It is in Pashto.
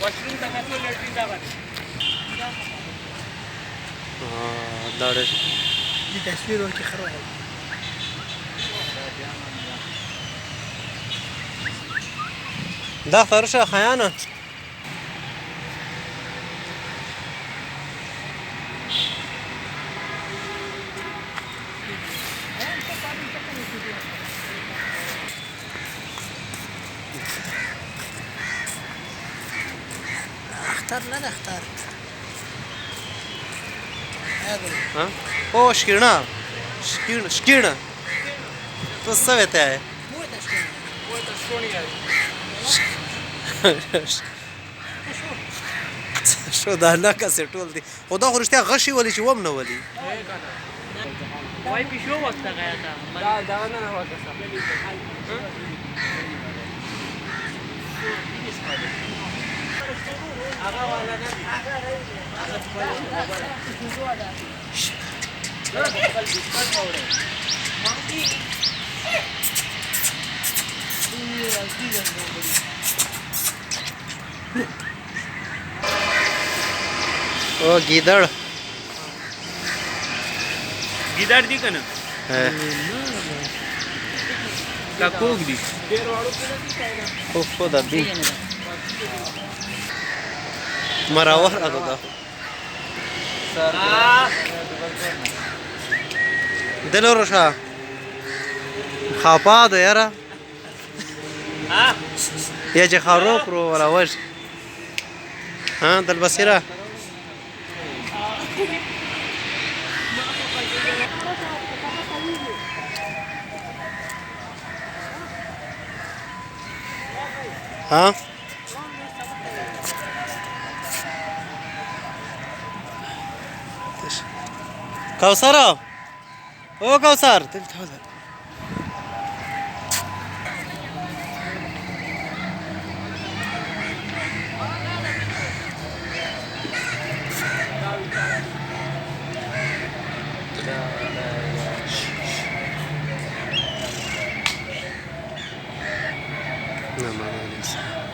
वॉशरूम टाकायचं लेट्रिन टाकायचं دا ډېر دې تصویر ورکې خراب دا فرشه خیانه اختر نه ده اختر ها او شکیرنا شکیرنا تو څه وته ہے شو دا نه کسې ټول دي خو دا خو رښتیا غشي ولي چې وم نه ولي وای پیشو وخت غیا تا دا نه وخت هغه والا نه هغه خپل او ګیدړ ګیدړ دي کنه کا کوک دي خو خو دا بي مراوح راته دا دلو رشا خاپا ده یاره یا چې خارو کرو ولا وش ها دل بصیره ها کوثر او کوثر نه ما